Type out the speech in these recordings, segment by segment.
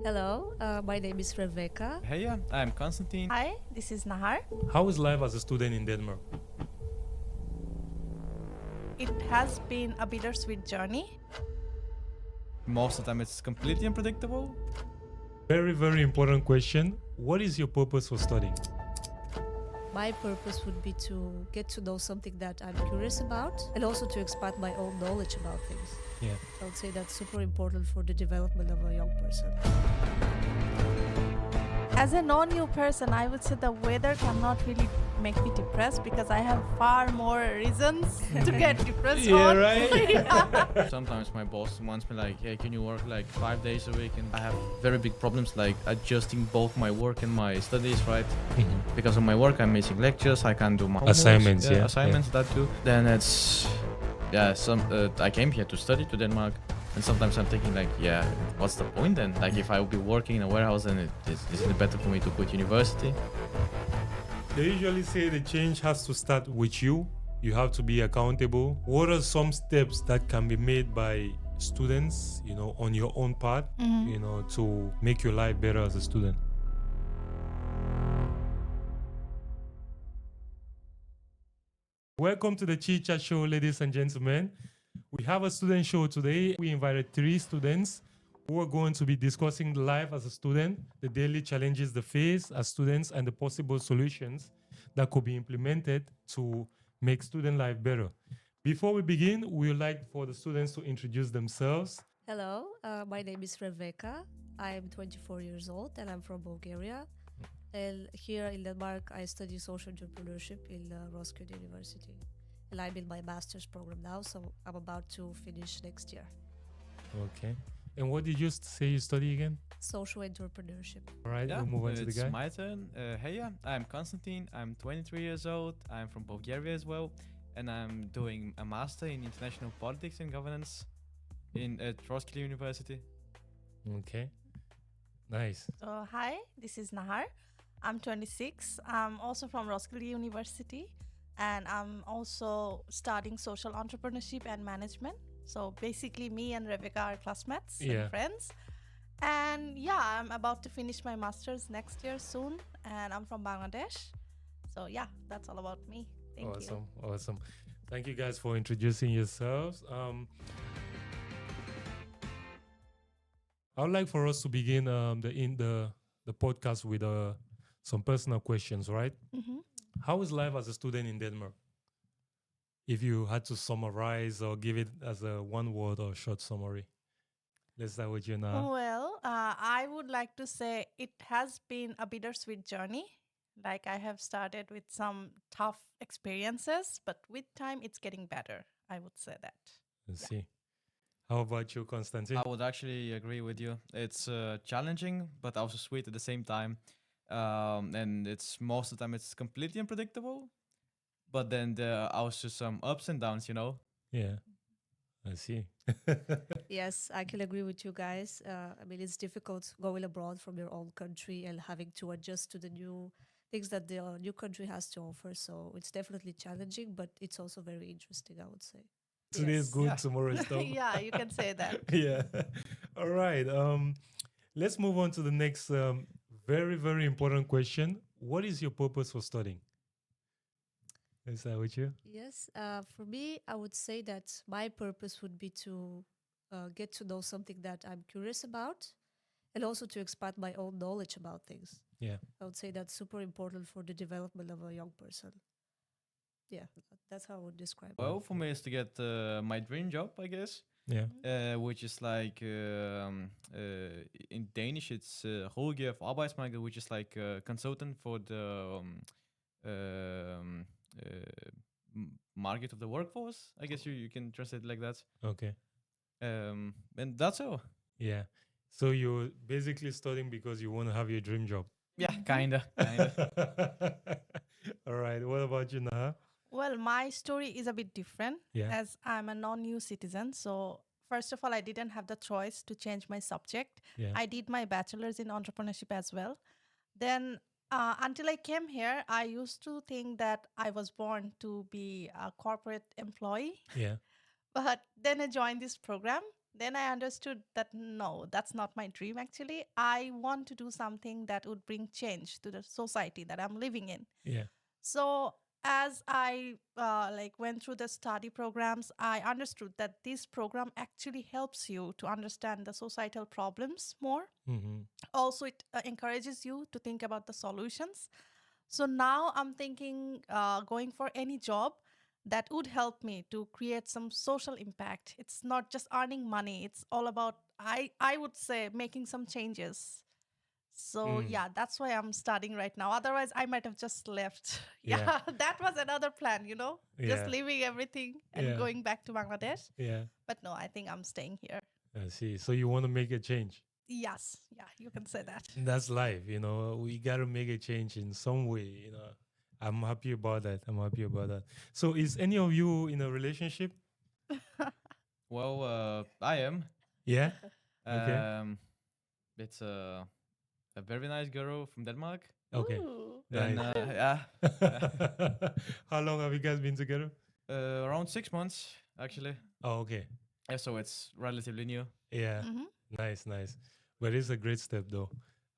Hello, my name is Rebecca. Hey, I'm Constantine. Hi, this is Nahar. How is life as a student in Denmark? It has been a bittersweet journey. Most of the time it's completely unpredictable. Very, very important question. What is your purpose for studying? My purpose would be to get to know something that I'm curious about and also to expand my own knowledge about things. Yeah. I would say that's super important for the development of a young person. As a non-new person, I would say the weather cannot really make me depressed because I have far more reasons to get depressed Yeah, on. right? Yeah. Sometimes my boss wants me like, hey, can you work like 5 days a week? And I have very big problems like adjusting both my work and my studies, right? Because of my work, I'm missing lectures. I can't do my homeworks. Assignments, yeah. Assignments, that too. Then it's, I came here to study to Denmark. And sometimes I'm thinking like, yeah, what's the point then? Like if I would be working in a warehouse, then isn't it better for me to quit university? They usually say the change has to start with you. You have to be accountable. What are some steps that can be made by students, on your own part, to make your life better as a student? Welcome to the Chit Chat Show, ladies and gentlemen. We have a student show today. We invited 3 students who are going to be discussing life as a student, the daily challenges they face as students, and the possible solutions that could be implemented to make student life better. Before we begin, we would like for the students to introduce themselves. Hello, my name is Rebecca. I'm 24 years old and I'm from Bulgaria. And here in Denmark, I study social entrepreneurship in Roskilde University. And I'm in my master's program now, so I'm about to finish next year. Okay. And what did you say you study again? Social entrepreneurship. All right, we'll move on to the guy. It's my turn. Hey, I'm Constantine. I'm 23 years old. I'm from Bulgaria as well. And I'm doing a master in international politics and governance at Roskilde University. Okay. Nice. So, hi, this is Nahar. I'm 26. I'm also from Roskilde University. And I'm also studying social entrepreneurship and management. So basically me and Rebecca are classmates and friends. And yeah, I'm about to finish my master's next year soon. And I'm from Bangladesh. So yeah, that's all about me. Thank you. Awesome. Thank you guys for introducing yourselves. I would like for us to begin the podcast with some personal questions, right? Mm-hmm. How is life as a student in Denmark? If you had to summarize or give it as a one word or short summary. Let's start with you now. Well, I would like to say it has been a bittersweet journey. Like I have started with some tough experiences, but with time it's getting better. I would say that. Let's see. How about you, Constantine? I would actually agree with you. It's challenging, but also sweet at the same time. And it's most of the time it's completely unpredictable. But then there are also some ups and downs, Yeah, I see. Yes, I can agree with you guys. I mean, it's difficult going abroad from your own country and having to adjust to the new things that the new country has to offer. So it's definitely challenging, but it's also very interesting, I would say. Today is good, Yeah. tomorrow is tough. Yeah, you can say that. Yeah. All right. Let's move on to the next very, very important question. What is your purpose for studying? Is that with you? Yes, for me, I would say that my purpose would be to get to know something that I'm curious about and also to expand my own knowledge about things. Yeah. I would say that's super important for the development of a young person. Yeah, that's how I would describe it. Well, for me, it's to get my dream job, I guess. Yeah. Which is like in Danish, it's rådgiver for arbejdsmarkedet, which is like consultant for the market of the workforce. I guess you can translate it like that. Okay. And that's all. Yeah. So you're basically studying because you want to have your dream job. Yeah, kinda. All right. What about you, Naha? Well, my story is a bit different Yeah. as I'm a non-new citizen. So first of all, I didn't have the choice to change my subject. Yeah. I did my bachelor's in entrepreneurship as well. Then until I came here, I used to think that I was born to be a corporate employee. Yeah. But then I joined this program then I understood that no, that's not my dream actually. I want to do something that would bring change to the society that I'm living in. Yeah. So as I like went through the study programs, I understood that this program actually helps you to understand the societal problems more. Mm-hmm. Also, it encourages you to think about the solutions. So now I'm thinking going for any job that would help me to create some social impact. It's not just earning money. It's all about I would say making some changes. So Mm. yeah, that's why I'm studying right now. Otherwise, I might have just left. Yeah. Yeah, that was another plan, you know, just Yeah. leaving everything and Yeah. going back to Bangladesh. Yeah. But no, I think I'm staying here. I see. So you want to make a change. Yes, yeah, you can say that. That's life, you know. We gotta make a change in some way, you know. I'm happy about that. I'm happy about that. So is any of you in a relationship? Well, I am. Yeah? Okay. It's a very nice girl from Denmark. Okay. Ooh. And Nice. yeah, How long have you guys been together? around 6 months actually. Oh, okay. Yeah, so it's relatively new. Yeah. Mhm. Nice, nice. But it's a great step though.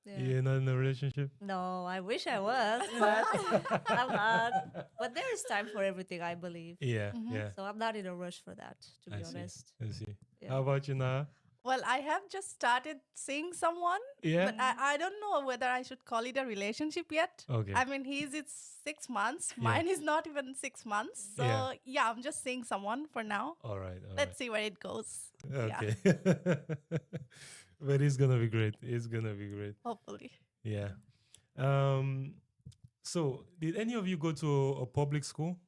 Yeah. You're not in a relationship? No, I wish I was, but I'm not. But there is time for everything, I believe. Yeah, Mhm. yeah. So I'm not in a rush for that, to be I see. honest. I see. Yeah. How about you, Naha? Well, I have just started seeing someone, Yeah. but I don't know whether I should call it a relationship yet. Okay. I mean, it's 6 months. Yeah. Mine is not even 6 months. So, Yeah. yeah, I'm just seeing someone for now. All right. All Let's see where it goes. right. Yeah, Okay. But it's gonna be great. It's gonna be great. hopefully. Yeah. So did any of you go to a public school?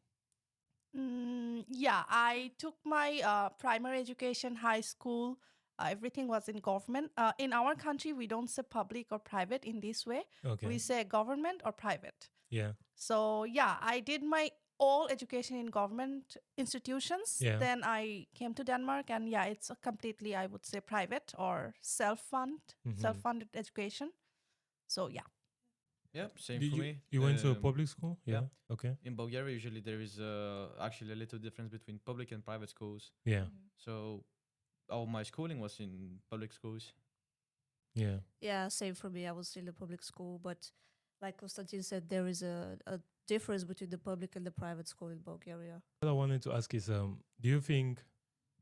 Yeah, I took my primary education, high school. Everything was in government. In our country, we don't say public or private in this way. Okay. We say government or private. Yeah. So yeah, I did my all education in government institutions. Yeah. Then I came to Denmark, and yeah, it's a completely, I would say, private or Mhm. self-funded education. So yeah. Yep, same Did for you, me. you went to a public school? yeah. Okay. In Bulgaria, usually there is actually a little difference between public and private schools. Yeah. So all my schooling was in public schools. Yeah. Yeah, same for me. I was in a public school, but like Konstantin said, there is a difference between the public and the private school in Bulgaria. What I wanted to ask is, do you think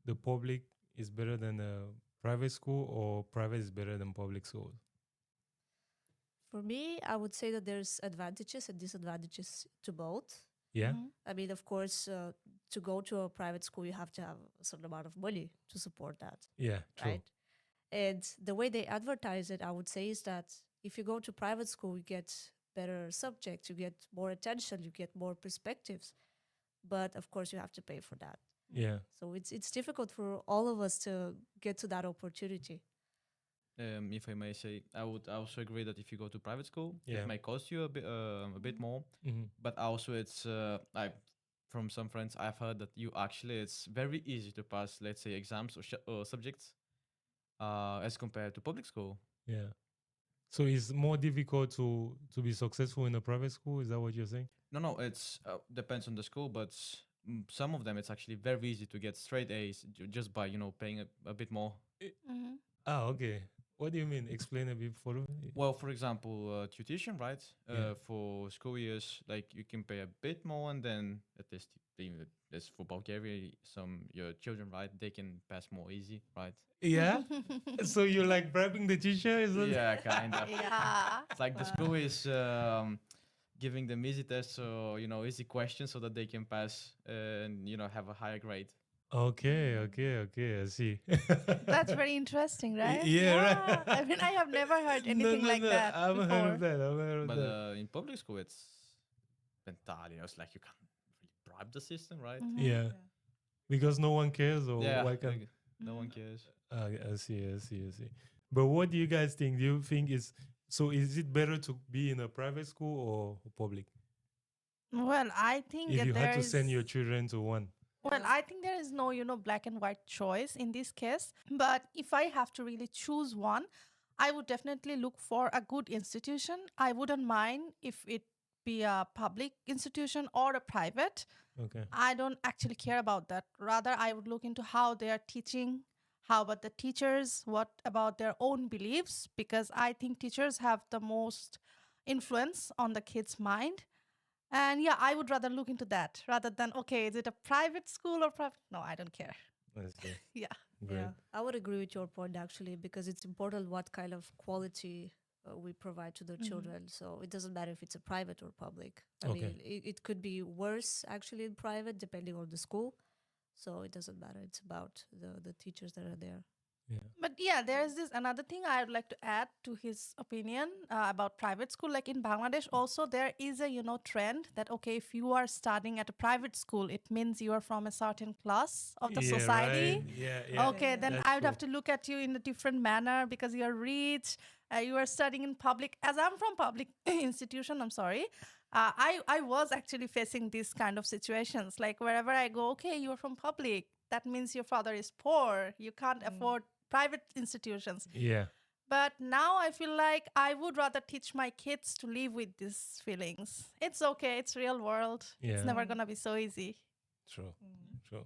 the public is better than a private school, or private is better than public school? For me, I would say that there's advantages and disadvantages to both. Yeah. Mhm. I mean, of course, to go to a private school, you have to have a certain amount of money to support that, Yeah. True. right? And the way they advertise it, I would say, is that if you go to private school, you get better subjects, you get more attention, you get more perspectives. But of course, you have to pay for that. Yeah. So it's difficult for all of us to get to that opportunity. If I may say, I would also agree that if you go to private school, Yeah. it may cost you a bit more. Mhm. But also, it's from some friends I've heard that it's very easy to pass, let's say, exams or subjects, as compared to public school. Yeah. So it's more difficult to be successful in a private school. Is that what you're saying? No, it's depends on the school, but some of them it's actually very easy to get straight A's just by paying a bit more. Mhm. Ah, okay. What do you mean? Explain a bit further. Well, for example, tuition, right? Yeah. For school years, like you can pay a bit more, and then at least as for Bulgaria, your children, right? They can pass more easy, right? Yeah. So you're like bribing the teacher? Is that? Yeah, kind of. Yeah. It's like the school is giving them easy tests or easy questions so that they can pass and have a higher grade. Okay. I see. That's very interesting, right? Yeah, right. I mean, I have never heard anything like that I haven't heard of before. that. I haven't heard of But that. in public school, it's entirely. It's like you can't really bribe the system, right? Mhm. Yeah. Because no one cares, or Yeah, why can't? like, no one cares. I see. But what do you guys think? Do you think is it better to be in a private school or public? Well, I think If that you had to there send is- your children to one. Well, I think there is no, black and white choice in this case. But if I have to really choose one, I would definitely look for a good institution. I wouldn't mind if it be a public institution or a private. Okay. I don't actually care about that. Rather, I would look into how they are teaching, How about the teachers? What about their own beliefs? Because I think teachers have the most influence on the kid's mind. And yeah, I would rather look into that rather than, okay, is it a private school or private? No, I don't care. I see. Yeah. Great. Yeah, I would agree with your point actually, because it's important what kind of quality we provide to the children. So it doesn't matter if it's a private or public. I Okay. mean, it could be worse actually in private depending on the school. So it doesn't matter. It's about the teachers that are there. Yeah. But yeah, there's this another thing I would like to add to his opinion about private school. Like in Bangladesh, also there is a trend that okay, if you are studying at a private school, it means you are from a certain class of the society. Right. Yeah. Okay, then That's I would have true. to look at you in a different manner because you're rich. You are studying in public. As I'm from public institution, I'm sorry. I was actually facing these kind of situations. Like wherever I go, okay, you're from public. That means your father is poor. You can't afford private institutions. Yeah. But now I feel like I would rather teach my kids to live with these feelings. It's okay. It's real world. Yeah. It's never gonna be so easy. True. True.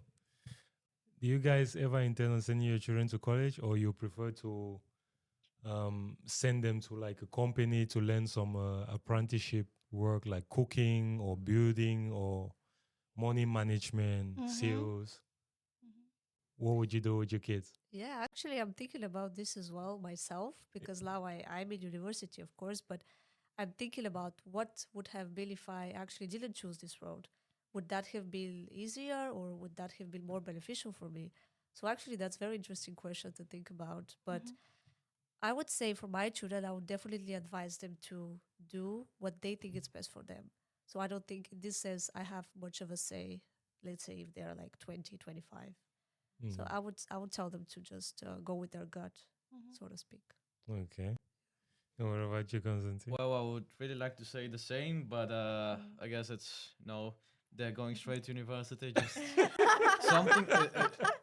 Do you guys ever intend on sending your children to college, or you prefer to send them to like a company to learn some apprenticeship work like cooking or building or money management, sales? What would you do with your kids? Yeah, actually, I'm thinking about this as well myself because now I'm in university, of course, but I'm thinking about what would have been if I actually didn't choose this road. Would that have been easier or would that have been more beneficial for me? So actually, that's a very interesting question to think about. But I would say for my children, I would definitely advise them to do what they think is best for them. So I don't think in this sense I have much of a say, let's say if they're like 20, 25. So I would tell them to just go with their gut, so to speak. Okay. And what about you, Constantine? Well, I would really like to say the same, but I guess it's no. They're going straight to university. Just something.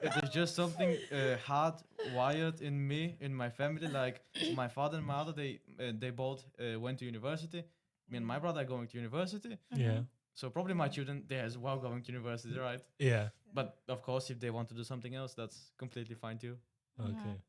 It is just something hardwired in me, in my family. Like my father and mother, they both went to university. Me and my brother are going to university. Yeah. So probably my children, they as well going to university, right? Yeah. But of course, if they want to do something else, that's completely fine too. Okay.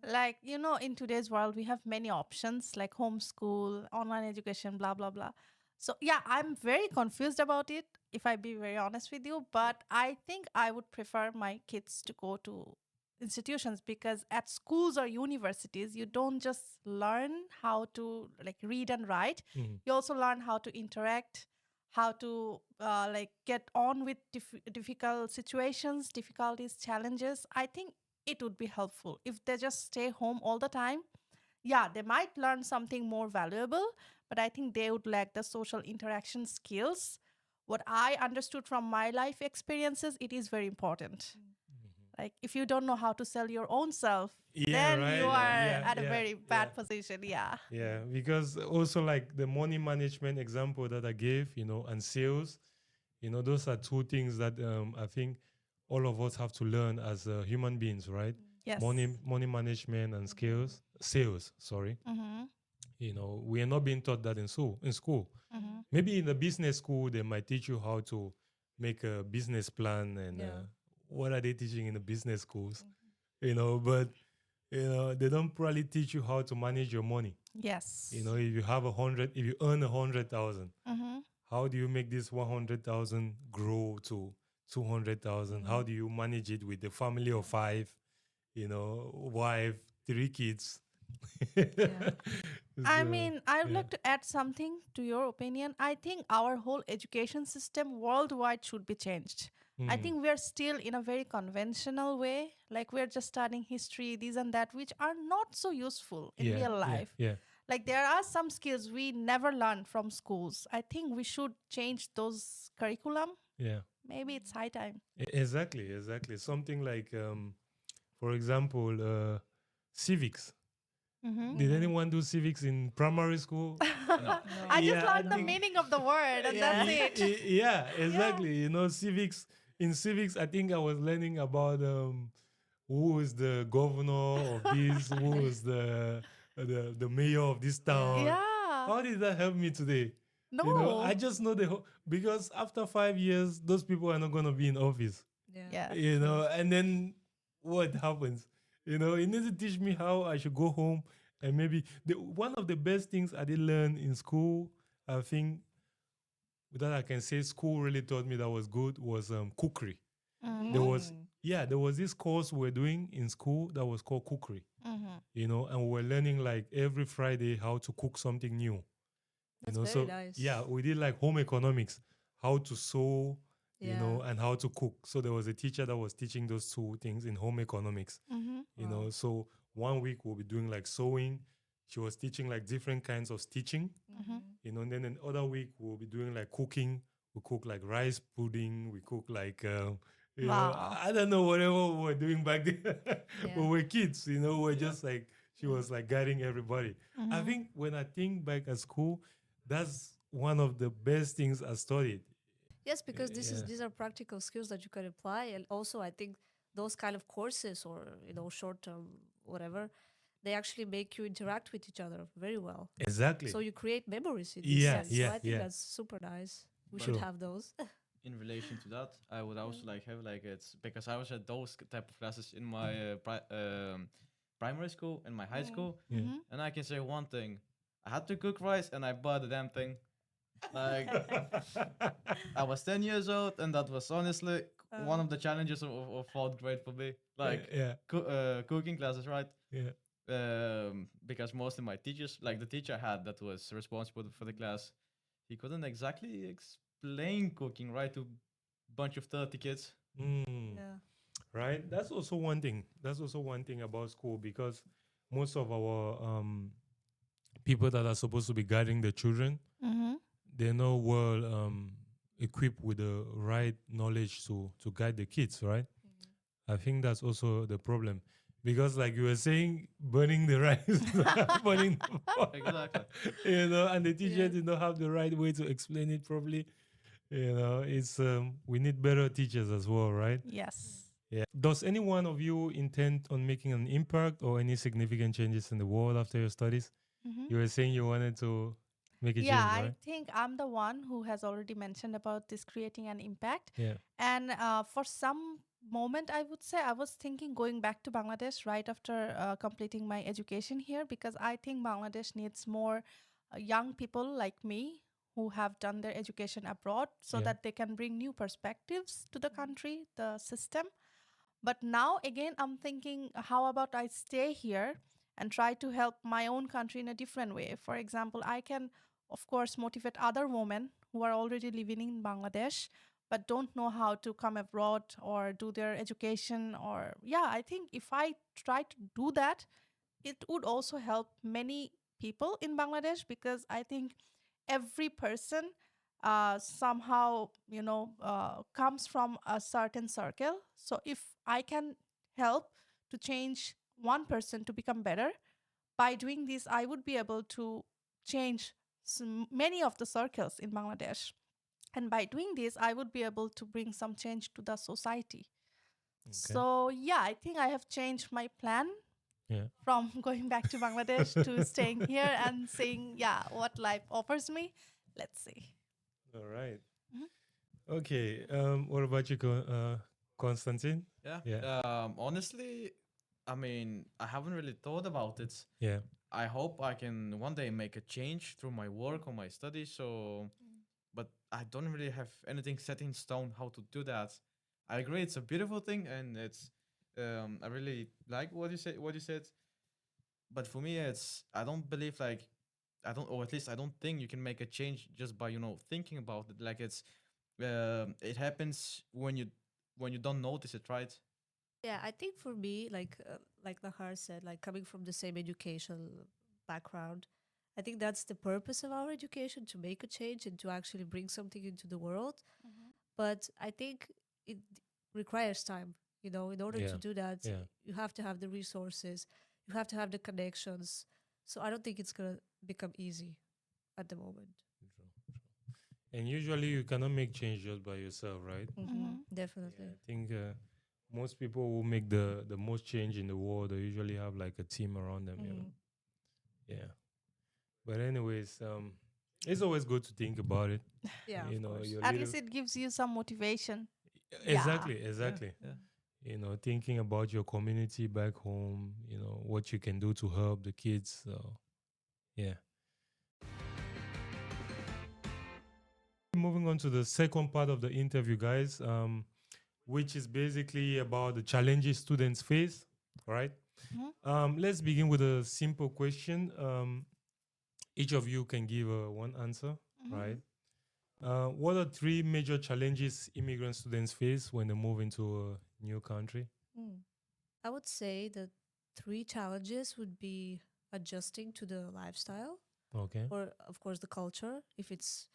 Like, in today's world, we have many options like homeschool, online education, blah, blah, blah. So, yeah, I'm very confused about it, if I be very honest with you. But I think I would prefer my kids to go to institutions because at schools or universities, you don't just learn how to like read and write. You also learn how to interact, how to like get on with difficult situations, difficulties, challenges. I think it would be helpful if they just stay home all the time. Yeah, they might learn something more valuable, but I think they would lack the social interaction skills. What I understood from my life experiences, it is very important. Like if you don't know how to sell your own self, Yeah, then right. you are Yeah, at a yeah, very bad yeah. position. Yeah. Yeah, because also like the money management example that I gave, and sales, those are two things that I think all of us have to learn as human beings, right? Yes. Money management and sales. Sorry, we are not being taught that in school. Maybe in the business school they might teach you how to make a business plan and what are they teaching in the business schools, but they don't probably teach you how to manage your money. Yes. If you have if you earn 100,000, how do you make this 100,000 grow to 200,000? How do you manage it with a family of 5, wife, 3 kids? I mean, I would like to add something to your opinion. I think our whole education system worldwide should be changed. I think we're still in a very conventional way. Like we're just studying history, this and that, which are not so useful in real life. Yeah. Like there are some skills we never learned from schools. I think we should change those curriculum. Yeah. Maybe it's high time. Exactly. Something like, for example, civics. Did anyone do civics in primary school? No. I just Yeah, I learned the think- meaning of the word and that's it. Yeah, exactly. Civics. In civics, I think I was learning about who is the governor of this, who is the mayor of this town. Yeah. How did that help me today? No. I just know because after 5 years, those people are not going to be in office. Yeah. Yeah. And then what happens? You know, he needs to teach me how I should go home and maybe one of the best things I did learn in school, I think that I can say school really taught me that was good was cookery. There was there was this course we were doing in school that was called cookery. You know, and we were learning like every Friday how to cook something new. That's You know, very so nice. yeah, we did like home economics, how to sew, you know, and how to cook. So there was a teacher that was teaching those two things in home economics. You know, so one week we'll be doing like sewing. She was teaching like different kinds of stitching. You know, and then another week we'll be doing like cooking. We cook like rice pudding. We cook like you know, Wow. I don't know whatever we were doing back then. Yeah. We were kids, you know. We're just like she was like guiding everybody. I think when I think back at school, that's one of the best things I studied. Yes, because Yeah. these are practical skills that you can apply, and also I think those kind of courses or short term whatever, they actually make you interact with each other very well. Exactly. So you create memories in this Yeah, sense. yeah, So I think yeah. that's super nice. We should Sure. have those. In relation to that, I would also like have like it's because I was at those type of classes in my primary school and my high school, and I can say one thing: I had to cook rice, and I bought the damn thing. Like I was 10 years old, and that was honestly one of the challenges of fourth grade for me. Like yeah, cooking classes, right? yeah. Because most of my teachers, like the teacher I had that was responsible for the class, he couldn't exactly explain cooking right to a bunch of 30 kids. Yeah. Right. That's also one thing. That's also one thing about school because most of our people that are supposed to be guiding the children, they're not well equipped with the right knowledge to guide the kids, right? I think that's also the problem. Because like you were saying, burning the rice, burning the pot, Exactly. you know, and the teacher Yeah. did not have the right way to explain it properly. You know, it's we need better teachers as well, right? Yes. Yeah. Does any one of you intend on making an impact or any significant changes in the world after your studies? You were saying you wanted to make a Yeah, change, I right? think I'm the one who has already mentioned about this creating an impact. Yeah. And for some moment, I would say I was thinking going back to Bangladesh right after completing my education here because I think Bangladesh needs more young people like me who have done their education abroad so Yeah. that they can bring new perspectives to the country, the system. But now again, I'm thinking, how about I stay here and try to help my own country in a different way? For example, I can, of course, motivate other women who are already living in Bangladesh but don't know how to come abroad or do their education. Or, yeah, I think if I try to do that, it would also help many people in Bangladesh because I think every person somehow comes from a certain circle. So if I can help to change one person to become better, by doing this I would be able to change many of the circles in Bangladesh, and by doing this I would be able to bring some change to the society. So yeah, I think I have changed my plan Yeah. from going back to Bangladesh to staying here and seeing, yeah, what life offers me. Let's see. All right. Mhm. Okay. What about you, Konstantin? Yeah. Yeah. Honestly, I mean, I haven't really thought about it. Yeah. I hope I can one day make a change through my work or my studies. So, but I don't really have anything set in stone how to do that. I agree, it's a beautiful thing, and it's I really like what you said. What you said, but for me, it's I don't believe like I don't, or at least I don't think you can make a change just by thinking about it. Like it happens when you don't notice it, right? Yeah, I think for me, like Nahar said, like coming from the same educational background, I think that's the purpose of our education, to make a change and to actually bring something into the world. But I think it requires time. In order Yeah. to do that, Yeah. you have to have the resources, you have to have the connections. So I don't think it's gonna become easy at the moment. And usually you cannot make change just by yourself, right? Definitely. I think most people who make the most change in the world, they usually have like a team around them. Yeah. But anyways, it's always good to think about it. Yeah, You of know, course. your At little least it gives you some motivation. exactly. Yeah. You thinking about your community back home, what you can do to help the kids. So, yeah. Moving on to the second part of the interview, guys, which is basically about the challenges students face, right? Let's begin with a simple question. Each of you can give one answer, right? What are three major challenges immigrant students face when they move into a new country? I would say the three challenges would be adjusting to the lifestyle, Okay. or of course the culture. If it's,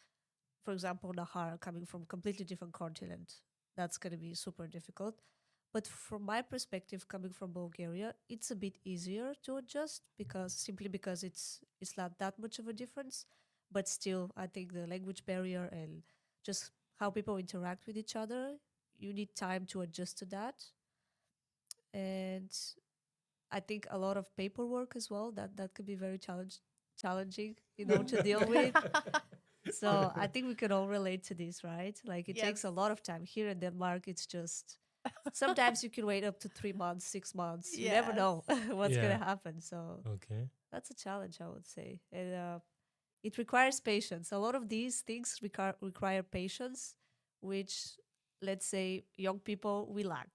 for example, Nahar coming from completely different continent, that's going to be super difficult. But from my perspective, coming from Bulgaria, it's a bit easier to adjust because it's not that much of a difference. But still, I think the language barrier and just how people interact with each other, you need time to adjust to that. And I think a lot of paperwork as well, that could be very challenging, to deal with. So I think we can all relate to this, right? Like it takes a Yes. lot of time. Here in Denmark, it's just sometimes you can wait up to 3 months, 6 months. You never know what's Yeah. gonna happen. So Okay. that's a challenge, I would say. And it requires patience. A lot of these things require patience, which, let's say, young people, we lack.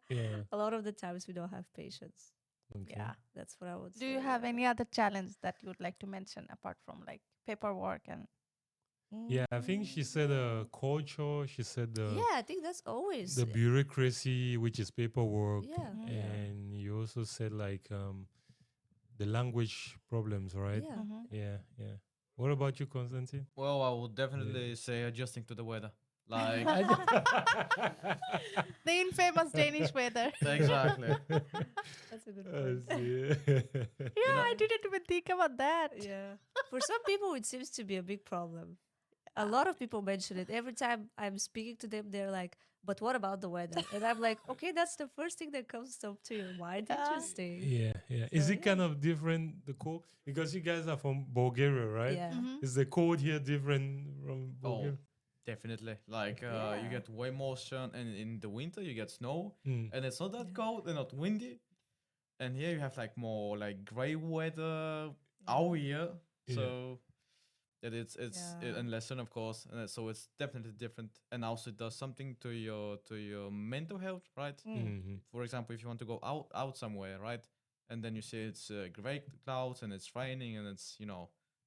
Yeah. A lot of the times we don't have patience. Okay. Yeah. That's what I would Do say. you have any other challenge that you would like to mention apart from like paperwork and Yeah, I think she said culture. She said Yeah, I think that's always. the bureaucracy, which is paperwork, Yeah. and you also said like the language problems, right? Yeah. Yeah, yeah. What about you, Konstantin? Well, I would definitely say adjusting to the weather. Like, the infamous Danish weather? exactly. That's a good I point. see. Yeah, I didn't even think about that. Yeah. For some people, it seems to be a big problem. A lot of people mention it. Every time I'm speaking to them, they're like, but what about the weather? And I'm like, okay, that's the first thing that comes up to your mind. Interesting. Yeah, yeah. Is So, it kind of different, the code? Because you guys are from Bulgaria, right? Yeah. Is the code here different from Bulgaria? Definitely. Like, you Yeah. get way more sun, and in the winter you get snow, Mm. and it's not that cold and not windy. And here you have like more like gray weather all year. Yeah. So that it's Yeah. and less sun, of course. And so it's definitely different. And also it does something to your mental health, right? Mhm. For example, if you want to go out somewhere, right, and then you see it's gray clouds and it's raining and it's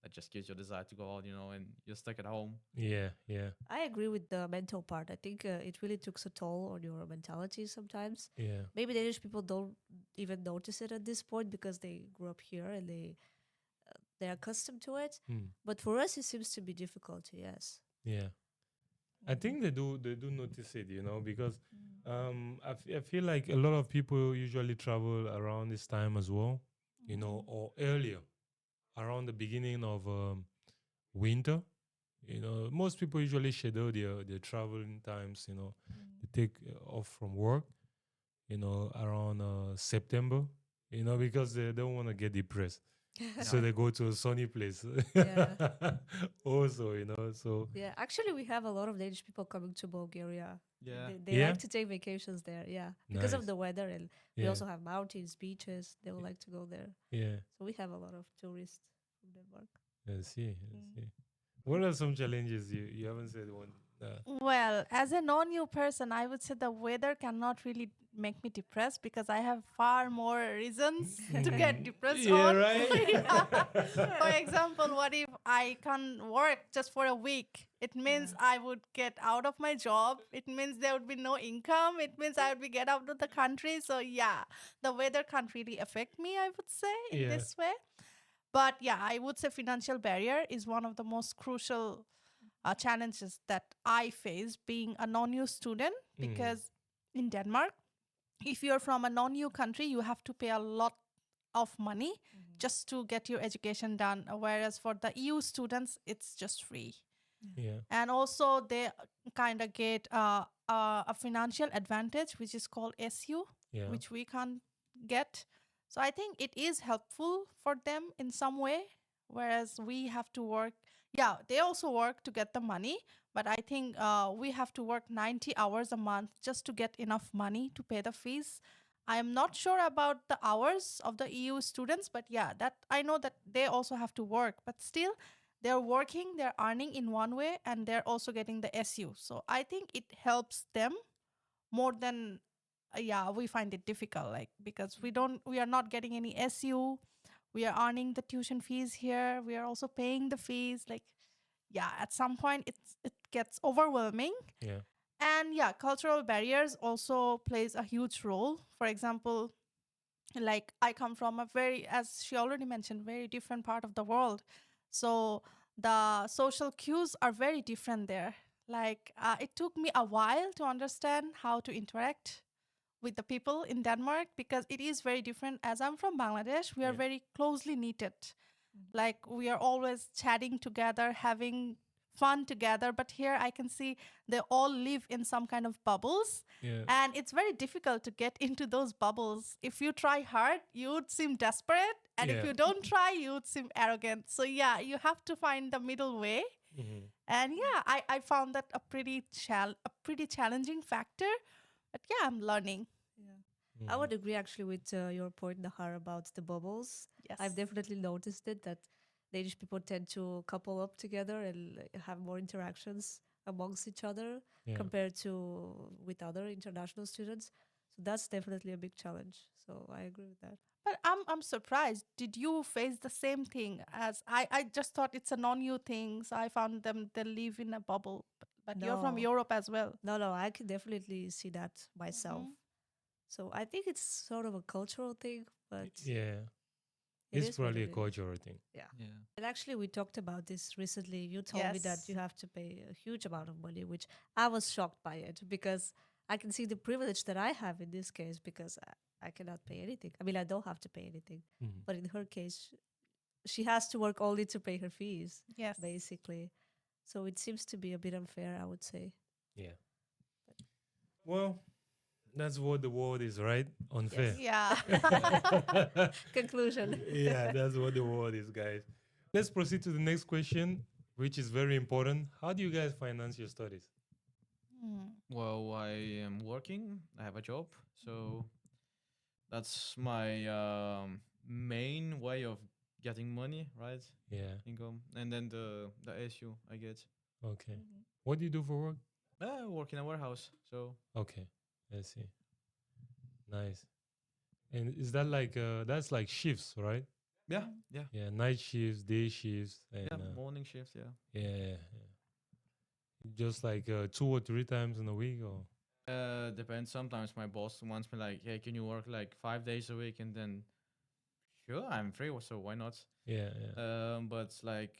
that just gives you a desire to go out, and you're stuck at home. Yeah, yeah, I agree with the mental part. I think it really takes a toll on your mentality sometimes. yeah. Maybe Danish people don't even notice it at this point because they grew up here and they're accustomed to it. But for us, it seems to be difficult. Yes. Yeah. I think they do notice it, because I feel like a lot of people usually travel around this time as well, or earlier, around the beginning of winter. Most people usually schedule their traveling times, they take off from work, around September, because they don't want to get depressed. So they go to a sunny place. Yeah. Also, so Yeah, actually, we have a lot of Danish people coming to Bulgaria. Yeah. They Yeah? like to take vacations there. Yeah, because of Nice. the weather, and we Yeah. also have mountains, beaches. They would like to go there. Yeah. So we have a lot of tourists from Denmark. I see. I see. What are some challenges you haven't said one? Well, as a non-new person, I would say the weather cannot really make me depressed because I have far more reasons to get depressed Yeah, on. right? Yeah. For example, what if I can't work just for a week? It means I would get out of my job. It means there would be no income. It means I would be get out of the country. So yeah, the weather can't really affect me, I would say, in Yeah. this way. But yeah, I would say financial barrier is one of the most crucial challenges that I face being a non-EU student, because in Denmark, if you're from a non-EU country, you have to pay a lot of money just to get your education done, whereas for the EU students, it's just free. Yeah. And also they kind of get a financial advantage, which is called SU, Yeah. which we can't get. So I think it is helpful for them in some way, whereas we have to work. Yeah, they also work to get the money, but I think we have to work 90 hours a month just to get enough money to pay the fees. I am not sure about the hours of the EU students, but yeah, that I know that they also have to work, but still they're working, they're earning in one way, and they're also getting the SU. So I think it helps them more than yeah, we find it difficult, like, because we are not getting any SU. We are earning the tuition fees here, we are also paying the fees, like, yeah, at some point it gets overwhelming. Yeah. And yeah, cultural barriers also plays a huge role. For example, like, I come from a very, as she already mentioned, very different part of the world. So the social cues are very different there. Like, it took me a while to understand how to interact with the people in Denmark, because it is very different. As I'm from Bangladesh, we are Yeah. very closely knitted. Like, we are always chatting together, having fun together. But here I can see they all live in some kind of bubbles. Yeah. And it's very difficult to get into those bubbles. If you try hard, you would seem desperate. And if Yeah. you don't try, you would seem arrogant. So yeah, you have to find the middle way. Mhm. And yeah, I found that a pretty challenging factor. But yeah, I'm learning. I would Mhm. agree actually with your point, Nahar, about the bubbles. Yes. I've definitely noticed it that Danish people tend to couple up together and have more interactions amongst each other Yeah. compared to with other international students. So that's definitely a big challenge. So I agree with that. But I'm surprised. Did you face the same thing as I just thought it's a non-EU thing. So I found them they live in a bubble. But you're from No. Europe as well. No, I can definitely see that myself. Mhm. So I think it's sort of a cultural thing, but Yeah. it It's is what probably a it is. cultural thing. Yeah. Yeah. And actually, we talked about this recently. You told me that Yes. you have to pay a huge amount of money, which I was shocked by it because I can see the privilege that I have in this case because I cannot pay anything. I mean, I don't have to pay anything. Mhm. But in her case, she has to work only to pay her fees, Yes. basically. So it seems to be a bit unfair, I would say. Yeah. Well, that's what the world is, right? Unfair. Yeah. Conclusion. Yeah, that's what the world is, guys. Let's proceed to the next question, which is very important. How do you guys finance your studies? Hmm. Well, I am working. I have a job, so that's my main way of getting money, right? Yeah. Income, and then the SU I get. Okay. What do you do for work? I work in a warehouse, so Okay. Let's see. Nice. And is that like that's like shifts, right? yeah, yeah, Yeah, night shifts, day shifts, and yeah. Morning shift, yeah. yeah. Just like 2 or 3 times in a week, or Depends. Sometimes my boss wants me like, hey, can you work like 5 days a week? And then, sure, I'm free, so why not? yeah, yeah. But like,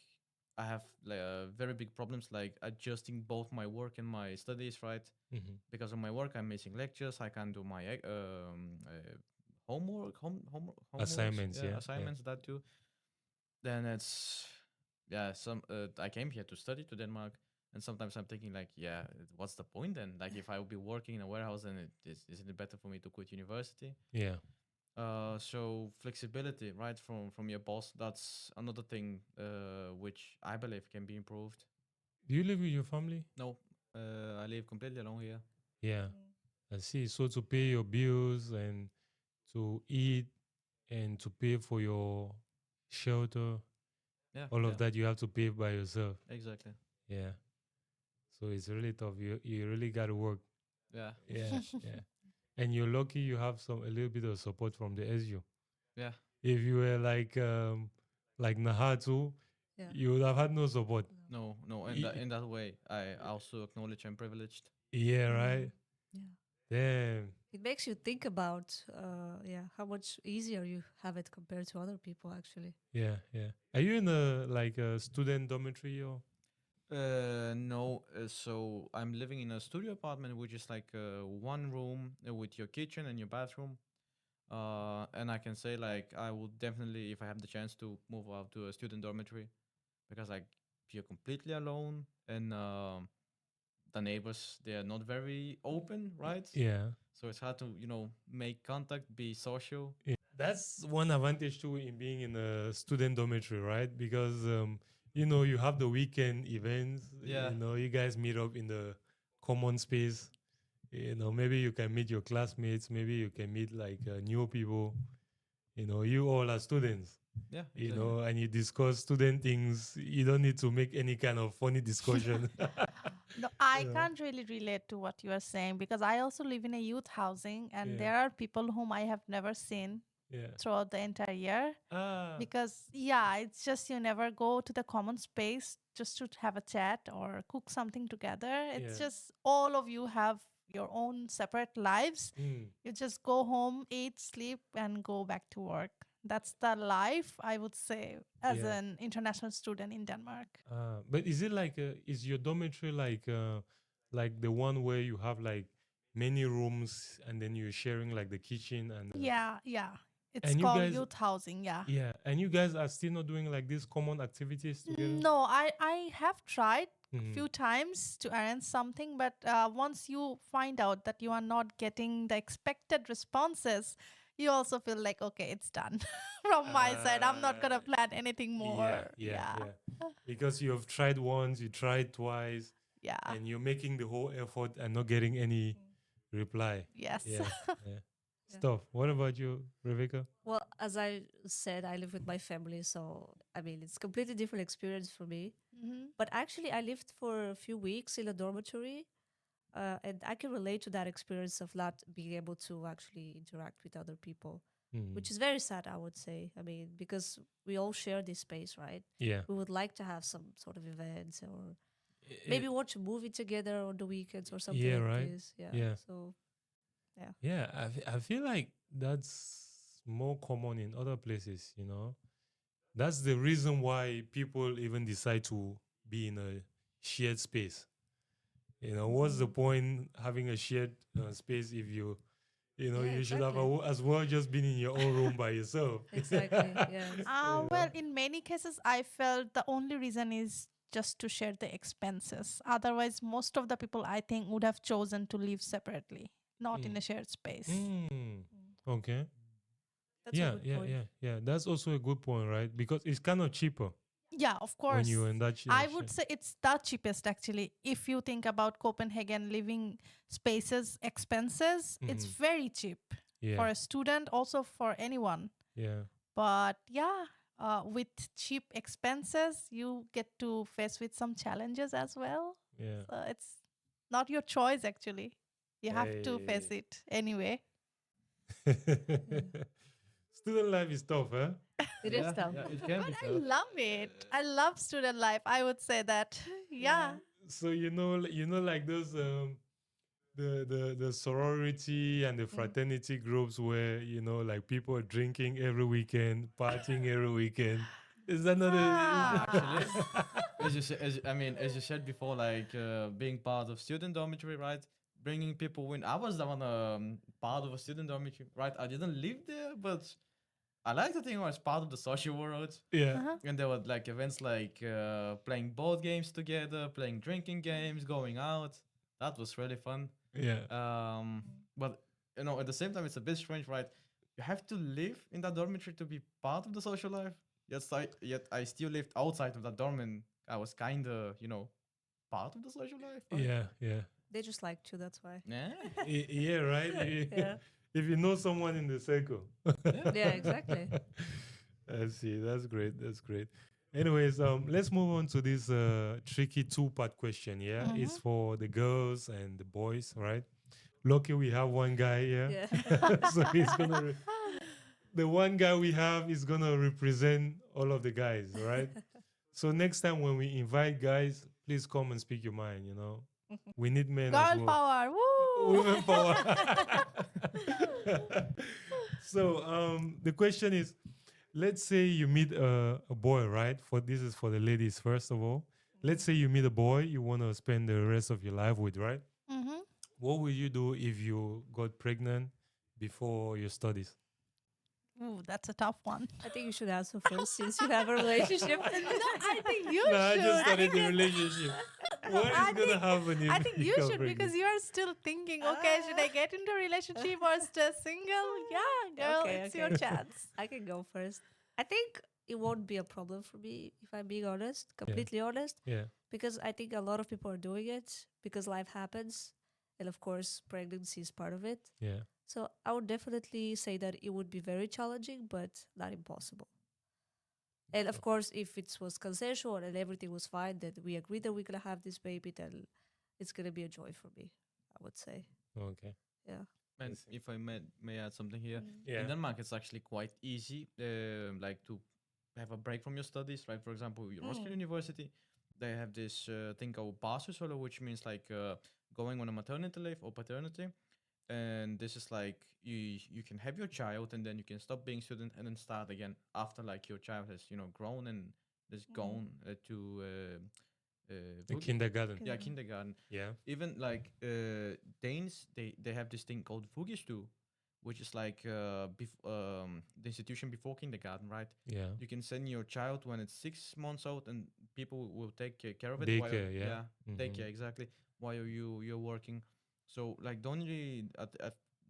I have like very big problems like adjusting both my work and my studies, right? Mm-hmm. Because of my work, I'm missing lectures. I can't do my homeworks, Assignments, yeah, assignments that too. Then it's yeah. I came here to study to Denmark, and sometimes I'm thinking like, yeah, what's the point then? Like, if I would be working in a warehouse, then isn't it better for me to quit university? Yeah. So flexibility, right, from your boss. That's another thing which I believe can be improved. Do you live with your family? No, I live completely alone here. Yeah. I see. So to pay your bills and to eat and to pay for your shelter, Yeah, all yeah, of that you have to pay by yourself. exactly. Yeah. So it's really tough. You really got to work. Yeah, Yeah. Yeah. And you're lucky you have a little bit of support from the SU. yeah. If you were like Nahatu, Yeah. you would have had no support. No, no. In that way, I also acknowledge I'm privileged. Yeah, right. Yeah. Damn. It makes you think about, how much easier you have it compared to other people, actually. Yeah, yeah. Are you in a student dormitory or? No. So I'm living in a studio apartment, which is like one room with your kitchen and your bathroom. And I can say like I would definitely, if I have the chance, to move out to a student dormitory, because like you're completely alone, and the neighbors, they are not very open, right? Yeah. So it's hard to make contact, be social. Yeah. That's one advantage too in being in a student dormitory, right? Because you have the weekend events. Yeah. You guys meet up in the common space. Maybe you can meet your classmates. Maybe you can meet like new people. You all are students. Yeah. And you discuss student things. You don't need to make any kind of funny discussion. No, I Yeah. can't really relate to what you are saying because I also live in a youth housing and Yeah. there are people whom I have never seen Yeah. throughout the entire year. Ah. Because, yeah, it's just you never go to the common space just to have a chat or cook something together. It's Yeah. just all of you have your own separate lives. Mm. You just go home, eat, sleep, and go back to work. That's the life, I would say, as Yeah. an international student in Denmark. But is it like is your dormitory like the one where you have like many rooms and then you're sharing like the kitchen and Yeah. It's and you called guys youth housing, yeah. yeah, and you guys are still not doing like these common activities together? No, I have tried Mhm. few times to arrange something, but once you find out that you are not getting the expected responses, you also feel like, okay, it's done from my side. I'm not gonna plan anything more. Yeah. Because you have tried once, you tried twice, Yeah. and you're making the whole effort and not getting any reply. Yes. Yeah. Stuff. What about you, Rebecca? Well, as I said, I live with my family, so I mean, it's completely different experience for me. Mhm. But actually, I lived for a few weeks in a dormitory, and I can relate to that experience of not being able to actually interact with other people, Mm. which is very sad, I would say. I mean, because we all share this space, right? Yeah. We would like to have some sort of events or I- maybe watch a movie together on the weekends or something Yeah, like right. this. Yeah. Yeah. So, Yeah, I feel like that's more common in other places. That's the reason why people even decide to be in a shared space. What's the point having a shared space if Yeah, you should have exactly. as well just been in your own room by yourself. exactly. Yes. Well, in many cases, I felt the only reason is just to share the expenses. Otherwise, most of the people I think would have chosen to live separately, not in Mm. a shared space. Mm. Okay. That's a good point. Yeah. That's also a good point, right? Because it's kind of cheaper Yeah, of when course. you're in that I would say it's the cheapest actually. If you think about Copenhagen living spaces expenses, it's Mhm. very cheap Yeah. for a student, also for anyone. Yeah. But yeah, with cheap expenses, you get to face with some challenges as well. Yeah. So it's not your choice actually. You have to face Hey. it anyway. Student life is tough, huh? It is tough. Yeah, it can be I tough. love it. I love student life. I would say that. Yeah. So like those the sorority and the fraternity groups where like people are drinking every weekend, partying every weekend. Is that not Ah. As you said before, like being part of student dormitory, right? Bringing people in. I was the one part of a student dormitory, right? I didn't live there, but I like to think I was part of the social world. Yeah. Uh-huh. And there were like events like playing board games together, playing drinking games, going out. That was really fun. Yeah. But at the same time, it's a bit strange, right? You have to live in that dormitory to be part of the social life. Yet I still lived outside of that dorm, and I was kind of, part of the social life. Right? Yeah. They just like to, that's why. Yeah. Yeah, right? Yeah. If you know someone in the circle. Yeah, exactly. I see. That's great. Anyways, let's move on to this tricky two-part question. Yeah, it's for the girls and the boys, right? Lucky we have one guy here, Yeah. so he's gonna. The one guy we have is gonna represent all of the guys, right? So next time when we invite guys, please come and speak your mind. We need men as Girl well. power. Woo! Women power. So the question is, let's say you meet a boy, right? This is for the ladies first of all. Let's say you meet a boy you want to spend the rest of your life with, right? Mm-hmm. What would you do if you got pregnant before your studies? Ooh, that's a tough one. I think you should answer first since you have a relationship. No, I think you No, I should. just started the relationship. What is gonna happen if I think you become should, because pregnant? you are still thinking, okay, should I get into a relationship or stay single? Yeah, girl, Okay, it's your okay. chance. I can go first. I think it won't be a problem for me if I'm being honest, completely honest, Yeah. because I think a lot of people are doing it because life happens. And of course, pregnancy is part of it. Yeah. So I would definitely say that it would be very challenging, but not impossible. And of course, if it was consensual and everything was fine, that we agree that we're gonna have this baby, then it's gonna be a joy for me, I would say. Okay. Yeah. And Yes. if I may add something here, Yeah. in Denmark it's actually quite easy, like to have a break from your studies, right? For example, Roskilde University, they have this thing called barselsholder, which means like going on a maternity leave or paternity, and this is like you can have your child and then you can stop being student and then start again after like your child has grown and is gone to The Vugge- kindergarten. yeah, kindergarten. Yeah. Even like Danes, they have this thing called vuggestue, which is like the institution before kindergarten, right? Yeah. You can send your child when it's 6 months old, and people will take care of it. Daycare, yeah. Daycare, exactly. While you're working, so like the only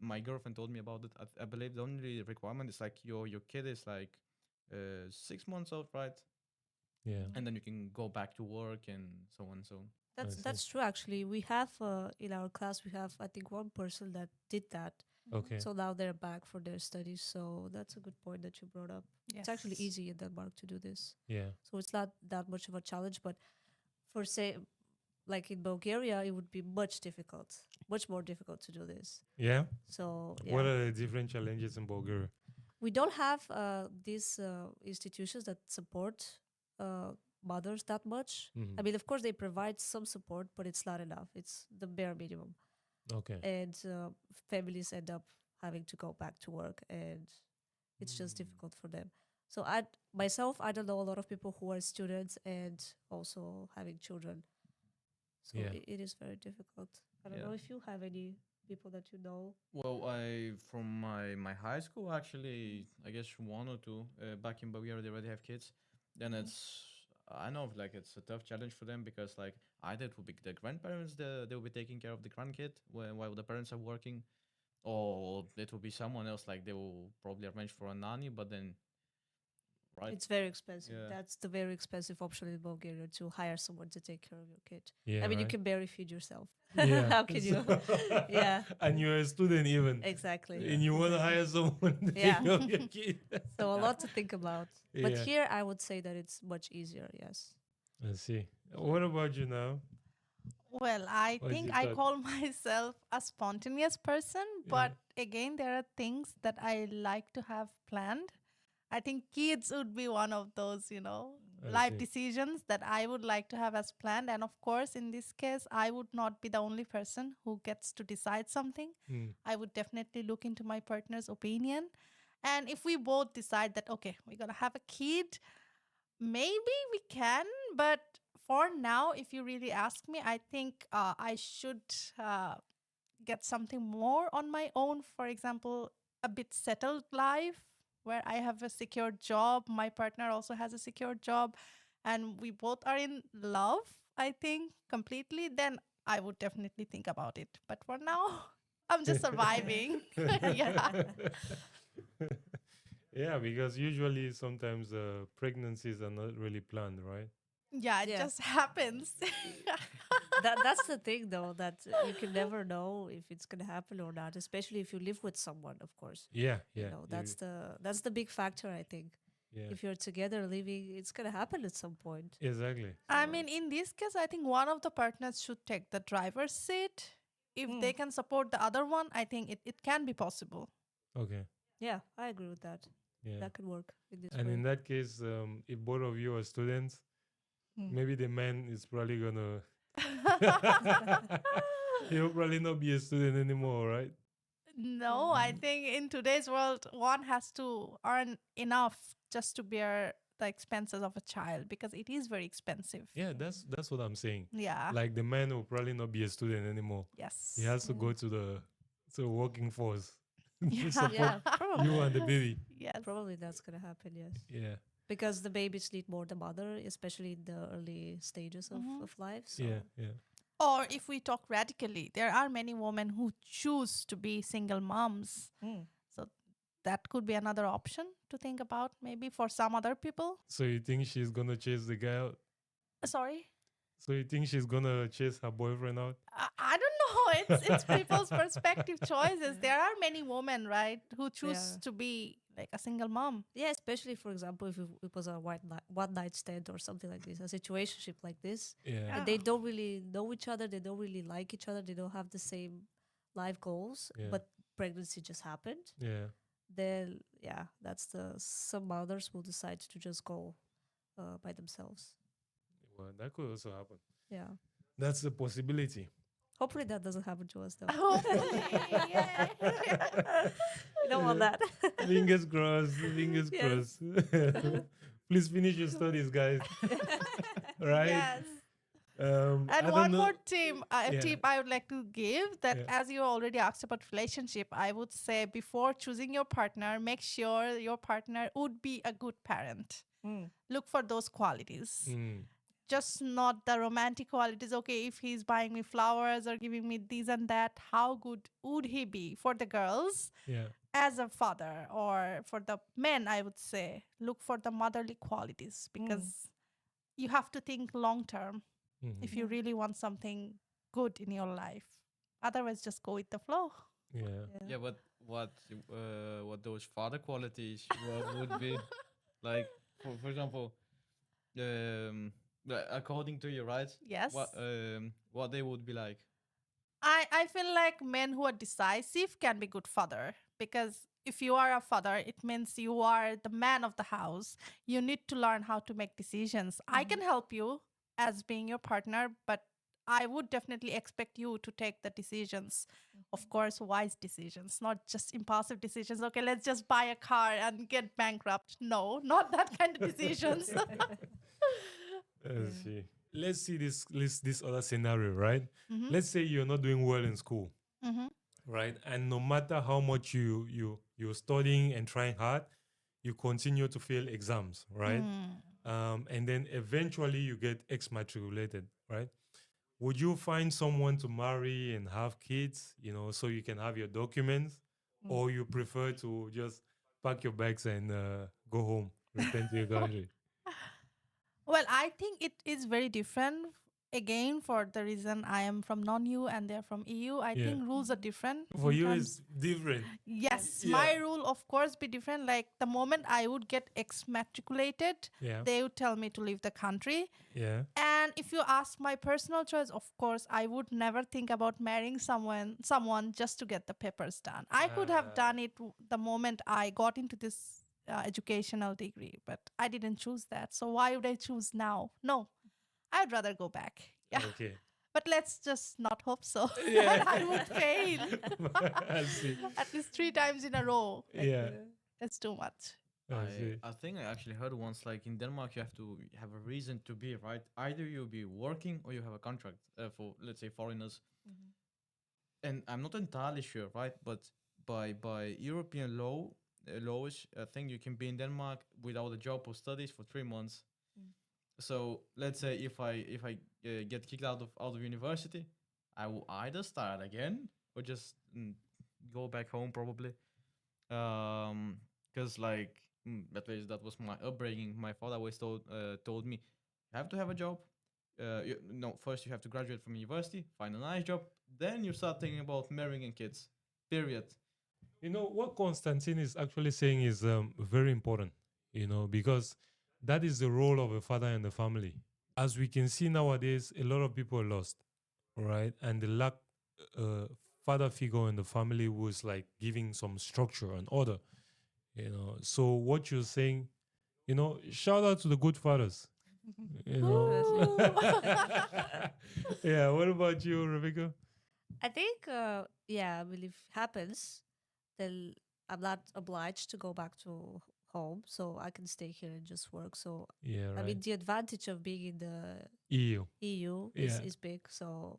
my girlfriend told me about it. I believe the only requirement is like your kid is like 6 months old, right? Yeah. And then you can go back to work and so on and so on. see. That's true. Actually, we have in our class we have I think one person that did that. Okay. So now they're back for their studies. So that's a good point that you brought up. It's actually Yes. easy in Denmark to do this. Yeah. So it's not that much of a challenge. But for say, like in Bulgaria, it would be much more difficult to do this. Yeah. So What yeah, are the different challenges in Bulgaria? we don't have these institutions that support mothers that much. Mhm. I mean, of course, they provide some support, but it's not enough. It's the bare minimum. Okay. And families end up having to go back to work, and it's just difficult for them. So I don't know a lot of people who are students and also having children. So Yeah. it is very difficult. I don't know Yeah. if you have any people that you know. Well, I from my high school actually, I guess one or two back in Bulgaria they already have kids. Then I know like it's a tough challenge for them because like either it will be the grandparents they will be taking care of the grandkid while the parents are working, or it will be someone else like they will probably arrange for a nanny, but then right. It's very expensive. Yeah. That's the very expensive option in Bulgaria, to hire someone to take care of your kid. Yeah. I mean, you right? can barely feed yourself. Yeah. How can you? Yeah. And you're a student even. Exactly. And you want to hire someone to take Yeah. care of your kid. So a lot to think about. But Yeah. here, I would say that it's much easier. Yes. I see. What about you now? Well, I What is think your I thought? call myself a spontaneous person, but again, there are things that I like to have planned. I think kids would be one of those, I life see. decisions that I would like to have as planned. And of course, in this case, I would not be the only person who gets to decide something. Mm. I would definitely look into my partner's opinion. And if we both decide that, okay, we're going to have a kid, maybe we can. But for now, if you really ask me, I think I should get something more on my own. For example, a bit settled life where I have a secure job. My partner also has a secure job, and we both are in love, I think, completely. Then I would definitely think about it. But for now, I'm just surviving. Yeah. Yeah, because usually sometimes pregnancies are not really planned, right? Yeah, it Yeah. just happens. That's the thing, though, that you can never know if it's gonna happen or not. Especially if you live with someone, of course. Yeah, yeah. You know, that's the big factor, I think. yeah. If you're together living, it's gonna happen at some point. Exactly. I mean, in this case, I think one of the partners should take the driver's seat. If they can support the other one, I think it can be possible. Okay. Yeah, I agree with that. Yeah. That could work in this And way. in that case, if both of you are students, maybe the man is probably gonna he'll probably not be a student anymore, right? No, I think in today's world, one has to earn enough just to bear the expenses of a child, because it is very expensive. Yeah, that's what I'm saying. Yeah. Like the man will probably not be a student anymore. Yes. He has to go to the working force to Yeah. support Yeah, probably. you and the baby. Yes. Probably that's gonna happen. Yes. Yeah. because the babies need more the mother, especially in the early stages of life. So Yeah. Or if we talk radically, there are many women who choose to be single moms. So that could be another option to think about maybe for some other people. So you think she's gonna chase the guy out? Sorry? So you think she's gonna chase her boyfriend out? I don't know. It's people's perspective choices. There are many women, right, who choose to be like a single mom. yeah, especially for example, if it was a one night stand or something like this, a situationship like this, Yeah. and they don't really know each other, they don't really like each other, they don't have the same life goals, Yeah. but pregnancy just happened. Yeah. Then yeah, that's some mothers will decide to just go by themselves. Well, that could also happen. Yeah. That's a possibility. Hopefully that doesn't happen to us though. Hopefully, yeah. We don't want that. Fingers crossed. Fingers Yes. crossed. Please finish your studies, guys. Right? Yes. I And don't one know- more tip Yeah. I would like to give that Yeah. as you already asked about relationship, I would say before choosing your partner, make sure your partner would be a good parent. Look for those qualities. Mm. Just not the romantic qualities. Okay, if he's buying me flowers or giving me this and that, how good would he be for the girls Yeah. as a father? Or for the men, I would say, look for the motherly qualities because you have to think long term Mhm. if you really want something good in your life. Otherwise, just go with the flow. Yeah. Yeah, but what those father qualities would be like? For example, according to you, right? Yes. What they would be like? I feel like men who are decisive can be good father because if you are a father, it means you are the man of the house. You need to learn how to make decisions. I can help you as being your partner, but I would definitely expect you to take the decisions. Of course, wise decisions, not just impulsive decisions. Okay, let's just buy a car and get bankrupt. No, not that kind of decisions. Let's see. Let's see this other scenario, right? Mhm. Let's say you're not doing well in school, Mhm. right? And no matter how much you're studying and trying hard, you continue to fail exams, right? And then eventually you get exmatriculated, right? Would you find someone to marry and have kids, so you can have your documents, or you prefer to just pack your bags and go home, return to your country? Well, I think it is very different. Again, for the reason I am from non-EU and they're from EU, I Yeah. think rules are different. For in you, terms- it's different. Yes, Yeah. my rule, of course, be different. Like the moment I would get exmatriculated, Yeah. they would tell me to leave the country. Yeah. And if you ask my personal choice, of course, I would never think about marrying someone just to get the papers done. I could have done it the moment I got into this educational degree, but I didn't choose that. So why would I choose now? No, I'd rather go back. Yeah. Okay. But let's just not hope so. Yeah. I would fail I see. at least 3 times in a row. Yeah. That's too much. I see. I think I actually heard once, like in Denmark, you have to have a reason to be, right? Either you be working or you have a contract for, let's say, foreigners. And I'm not entirely sure, right? But by European laws, I think you can be in Denmark without a job or studies for 3 months. So let's say if I get kicked out of university, I will either start again or just go back home probably. Because at least that was my upbringing. My father always told me, you have to have a job. First you have to graduate from university, find a nice job, then you start thinking about marrying and kids. Period. What Constantine is actually saying is very important, because that is the role of a father in the family. As we can see nowadays, a lot of people are lost, right? And the lack father figure in the family was like giving some structure and order, So what you're saying, shout out to the good fathers. Yeah. What about you, Rebecca? I think, I mean, if it happens, then I'm not obliged to go back to home, so I can stay here and just work. So, Yeah, right. I mean, the advantage of being in the EU. EU Yeah. is big. So,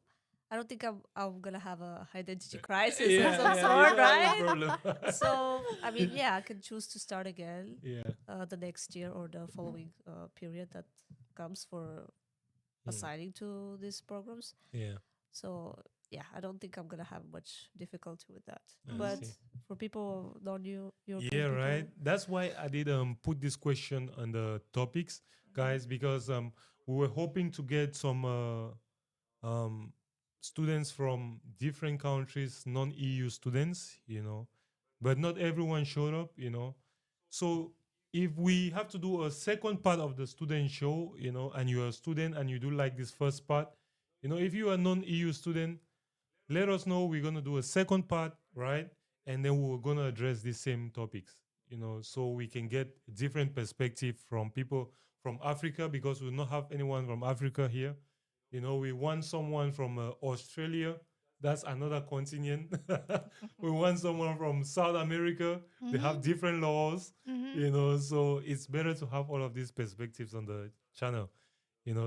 I don't think I'm gonna have a identity crisis Yeah, of some yeah, sort, yeah, no right? problem. So I mean, yeah, I can choose to start again Yeah. the next year or the following period that comes for assigning to these programs. Yeah. So yeah, I don't think I'm gonna have much difficulty with that. I But see. for people non-European Yeah, people, right. That's why I did put this question on the topics, guys, because we were hoping to get some um students from different countries, non-EU students, but not everyone showed up, So if we have to do a second part of the student show, and you're a student and you do like this first part, if you are a non-EU student, let us know. We're gonna do a second part, right? And then we're gonna address these same topics, so we can get different perspective from people from Africa, because we not have anyone from Africa here. We want someone from Australia. That's another continent. We want someone from South America. They have different laws, so it's better to have all of these perspectives on the channel,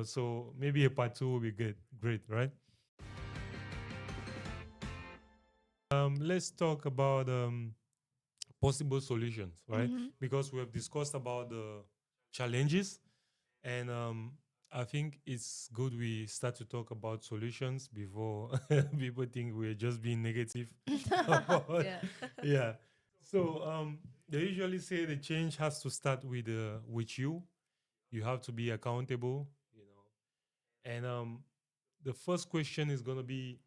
so maybe a part two will be good, great, right? Let's talk about possible solutions, right? Because we have discussed about the challenges, and I think it's good we start to talk about solutions before people think we're just being negative. about- yeah, yeah. So they usually say the change has to start with you. You have to be accountable, and the first question is going to be,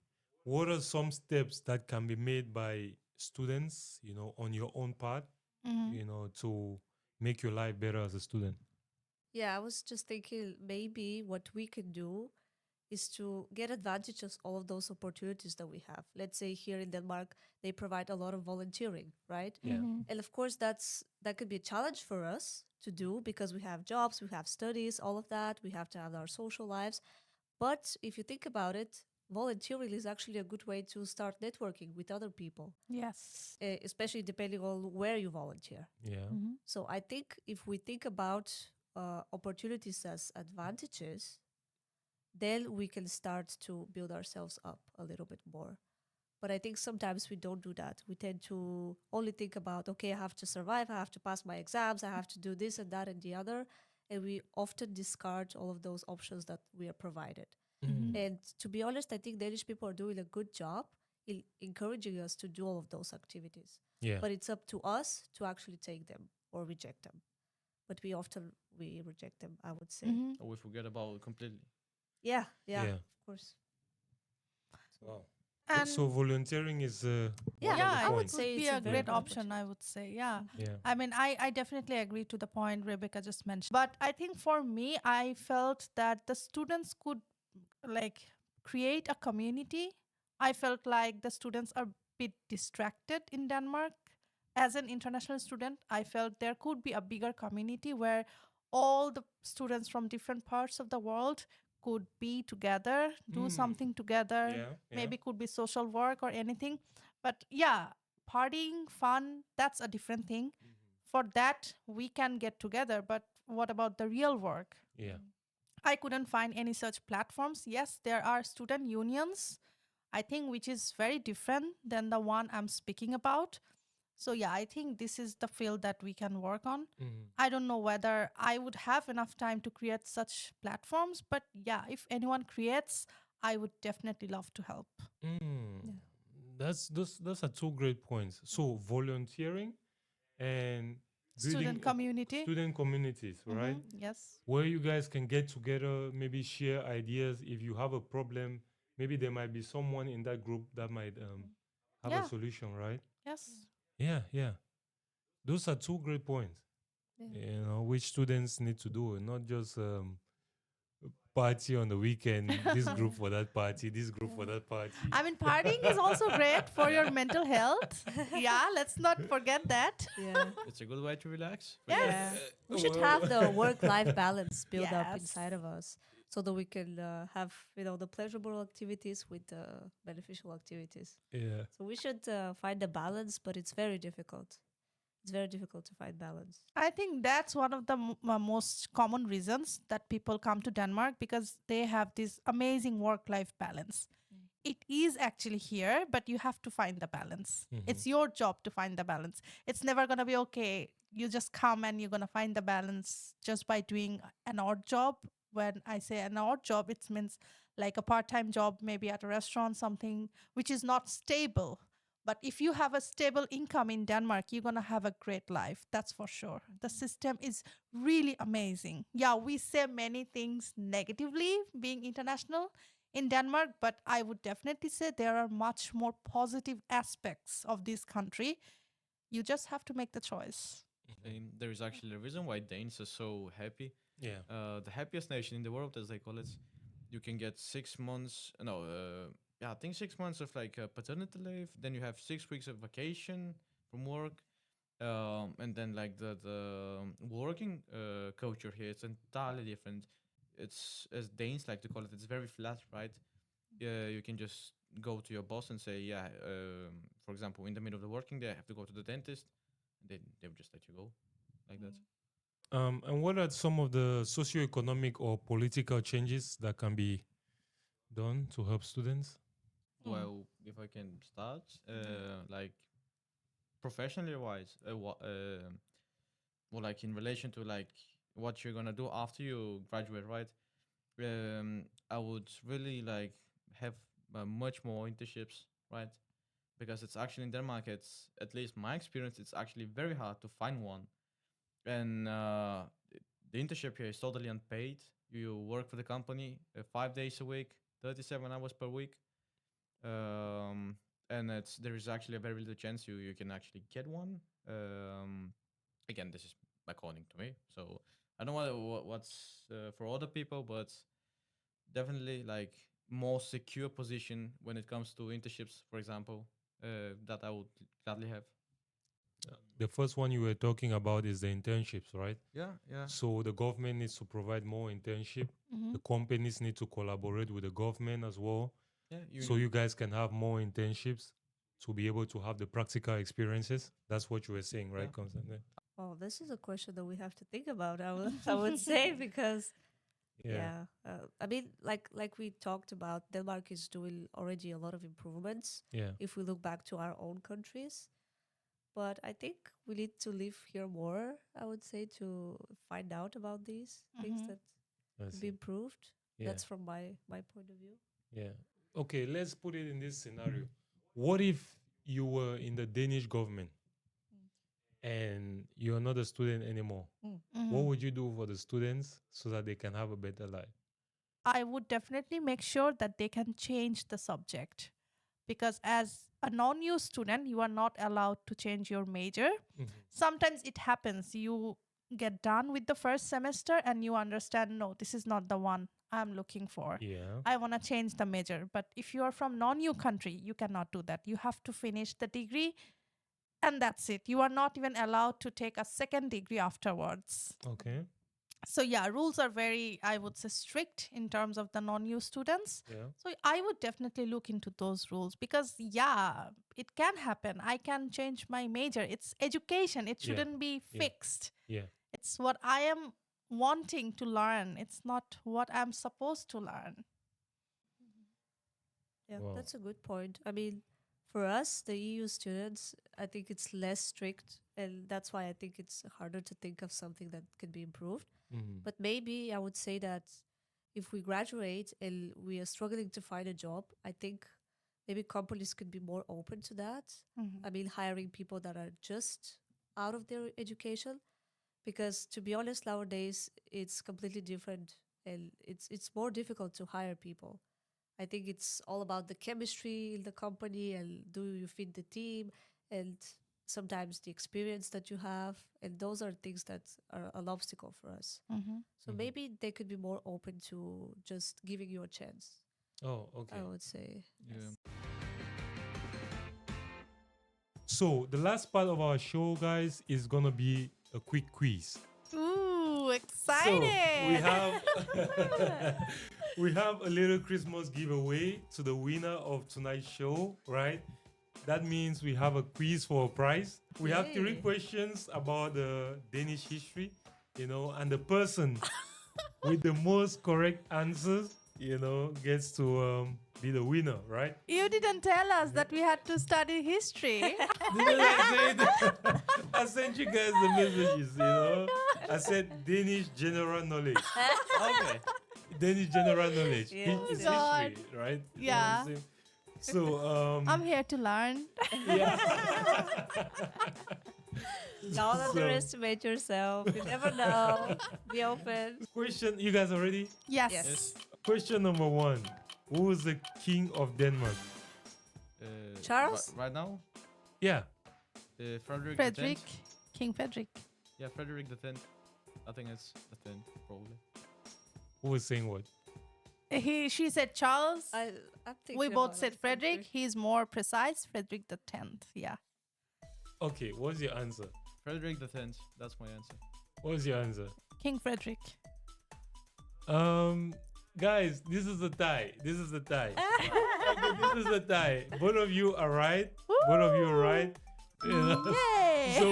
what are some steps that can be made by students, on your own part, to make your life better as a student? yeah. I was just thinking maybe what we can do is to get advantage of all of those opportunities that we have. Let's say here in Denmark, they provide a lot of volunteering, right? Yeah. And of course, that could be a challenge for us to do because we have jobs, we have studies, all of that. We have to have our social lives. But if you think about it, volunteering is actually a good way to start networking with other people, Yes. especially depending on where you volunteer. Yeah. So I think if we think about opportunities as advantages, then we can start to build ourselves up a little bit more. But I think sometimes we don't do that. We tend to only think about, okay, I have to survive, I have to pass my exams, I have to do this and that and the other. And we often discard all of those options that we are provided. And to be honest, I think Danish people are doing a good job in encouraging us to do all of those activities. Yeah. But it's up to us to actually take them or reject them. But we reject them, I would say. Or we forget about it completely. Yeah, Yeah. of course. Wow. And So volunteering is Yeah, one of the I would points. say be it's a a very great good option, I would say. Yeah. Yeah. I mean, I definitely agree to the point Rebecca just mentioned. But I think for me, I felt that the students could like create a community. I felt like the students are a bit distracted in Denmark. As an international student, I felt there could be a bigger community where all the students from different parts of the world could be together, do something together. Yeah. Maybe could be social work or anything. But yeah, partying, fun, that's a different thing. For that, we can get together. But what about the real work? Yeah. I couldn't find any such platforms. Yes, there are student unions, I think, which is very different than the one I'm speaking about. So, yeah, I think this is the field that we can work on. I don't know whether I would have enough time to create such platforms, but yeah, if anyone creates, I would definitely love to help. Those are two great points. So volunteering and building Student community. student communities, right? Yes. Where you guys can get together, maybe share ideas. If you have a problem, maybe there might be someone in that group that might have Yeah. a solution, right? Yes. Yeah, yeah. Those are two great points. Which students need to do, not just party on the weekend. This group for that party, this group for that party. I mean, partying is also great for your mental health. Yeah, let's not forget that. Yeah. It's a good way to relax. Yeah. We should have the work-life balance built up Yes. inside of us so that we can have, the pleasurable activities with the beneficial activities. Yeah. So we should find a balance, but it's very difficult. It's very difficult to find balance. I think that's one of the most common reasons that people come to Denmark, because they have this amazing work-life balance. it is actually here, but you have to find the balance. Mhm. It's your job to find the balance. It's never going to be okay. You just come and you're going to find the balance just by doing an odd job. When I say an odd job, it means like a part time job, maybe at a restaurant, something which is not stable. But if you have a stable income in Denmark, you're going to have a great life. That's for sure. The system is really amazing. Yeah, we say many things negatively being international in Denmark, but I would definitely say there are much more positive aspects of this country. You just have to make the choice. And there is actually a reason why Danes are so happy. Yeah. The happiest nation in the world, as they call it. You can get 6 months. No, yeah, I think 6 months of like paternity leave. Then you have 6 weeks of vacation from work. And then like the working culture here, it's entirely different. It's, as Danes like to call it, it's very flat, right? Yeah, you can just go to your boss and say, yeah, for example, in the middle of the working day, I have to go to the dentist. They would just let you go, like that. And what are some of the socioeconomic or political changes that can be done to help students? Well, if I can start, like professionally wise, well, like in relation to like what you're gonna do after you graduate, right? I would really like have much more internships, right? Because it's actually in Denmark, it's at least my experience, it's actually very hard to find one. And the internship here is totally unpaid. You work for the company 5 days a week, 37 hours per week. And there is actually a very little chance you can actually get one. Again, this is according to me, so I don't know what's for other people, but definitely like more secure position when it comes to internships, for example, that I would gladly have. The first one you were talking about is the internships, right? Yeah. So the government needs to provide more internship. Mhm. The companies need to collaborate with the government as well. Yeah, So you guys can have more internships to be able to have the practical experiences. That's what you were saying, right, Yeah. Constantine? Well, this is a question that we have to think about. I would say because I mean, like we talked about, Denmark is doing already a lot of improvements. Yeah. If we look back to our own countries, but I think we need to live here more. I would say to find out about these things Mhm. that I could be see. improved. Yeah. That's from my point of view. Yeah. Okay, let's put it in this scenario. What if you were in the Danish government and you're not a student anymore? Mhm. What would you do for the students so that they can have a better life? I would definitely make sure that they can change the subject, because as a non-U student, you are not allowed to change your major. Sometimes it happens. You get done with the first semester and you understand, no, this is not the one I'm looking for. Yeah. I want to change the major. But if you are from non-U country, you cannot do that. You have to finish the degree and that's it. You are not even allowed to take a second degree afterwards. Okay. So yeah, rules are very, I would say, strict in terms of the non-U students. Yeah. So I would definitely look into those rules, because yeah, it can happen. I can change my major. It's education. It Yeah. shouldn't be Yeah. fixed. Yeah. It's what I am wanting to learn. It's not what I'm supposed to learn. Yeah, Wow. that's a good point. I mean, for us, the EU students, I think it's less strict, and that's why I think it's harder to think of something that can be improved. Mhm. But maybe I would say that if we graduate and we are struggling to find a job, I think maybe companies could be more open to that. Mhm. I mean, hiring people that are just out of their education, because to be honest, nowadays it's completely different, and it's more difficult to hire people. I think it's all about the chemistry in the company, and do you fit the team, and sometimes the experience that you have, and those are things that are an obstacle for us. Mhm. So maybe they could be more open to just giving you a chance, Oh, okay. I would say. Yeah. So the last part of our show, guys, is gonna be a quick quiz. Ooh, So excited. we have we have a little Christmas giveaway to the winner of tonight's show, right? That means we have a quiz for a prize. We have 3 Yay. questions about the Danish history, and the person with the most correct answers gets to be the winner, right? You didn't tell us that we had to study history. Didn't I say that? I sent you guys the messages, I said Danish general knowledge. Okay. Danish general knowledge. Yes, It's yes. history, right? You know what Yeah. I'm saying? So, I'm here to learn. yeah. Don't underestimate yourself. You never know. Be open. Question, you guys are ready? Yes. Yes. Question number 1. Who was the king of Denmark? Charles? Right now, Yeah. Frederick. Frederick. X. King Frederick. Yeah, Frederick the 10th. I think it's the 10th, probably. Who was saying what? She said Charles. I'm thinking We both about said it. Frederick. He's more precise. Frederick the 10th. Yeah. Okay, what's your answer? Frederick the 10th. That's my answer. What's your answer? King Frederick. Guys, this is a tie. This is a tie. Okay, this is a tie. Both of you are right. Both of you are right. Yay! So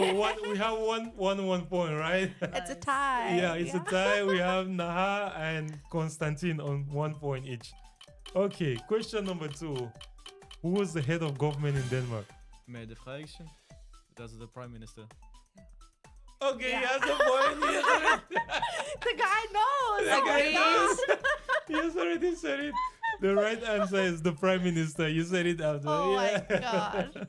we have one point, right? It's a tie. Yeah, it's a tie. We have Naha and Konstantin on 1 point each. Okay, question number 2. Who was the head of government in Denmark? Mette Frederiksen. That's the prime minister. Okay, Yeah. he has a point. He has already, The guy knows. the guy knows. He has already said it. The right answer is the prime minister. You said it after. Oh yeah. my god.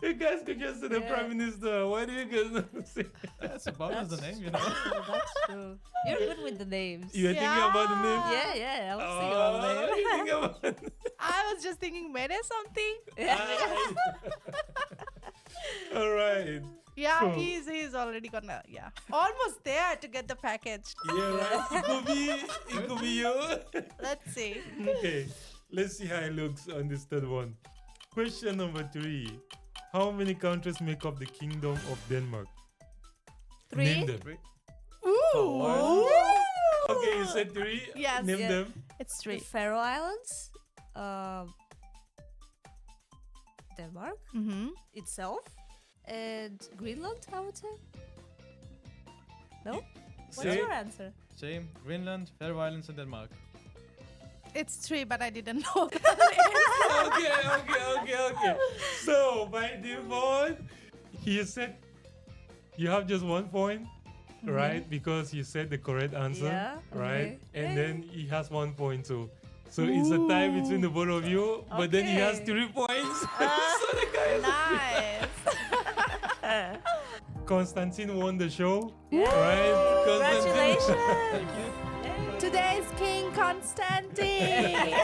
You guys could just say the Yeah. prime minister. Why do you guys not say? That's about as the name, Oh, that's true. You're good with the names. You were thinking about the name? Yeah, yeah. I was thinking about the Oh, name. you think about I was just thinking Mede something. All right. Yeah, So- he's already gonna almost there to get the package. Yeah, right. It could be you. Let's see. Okay. Let's see how it looks on this third one. Question number 3. How many countries make up the Kingdom of Denmark? 3? Name them. Ooh. Okay, you said 3. Yes. Name Yeah. them. It's The 3. Faroe Islands, Denmark Mm-hmm. itself, and Greenland, I would say. No? What's Say your answer? Same. Greenland, Faroe Islands, and Denmark. It's 3, but I didn't know. Okay. So by default, he said you have just 1 point, right? Because you said the correct answer, Yeah, right? okay. And Hey. then he has 1 point too. So it's a tie between the both of you, but then he has Okay. 3 points. So the guy has Nice. Konstantin won the show, Yeah. right? Congratulations! Thank you. Today's King Constantine.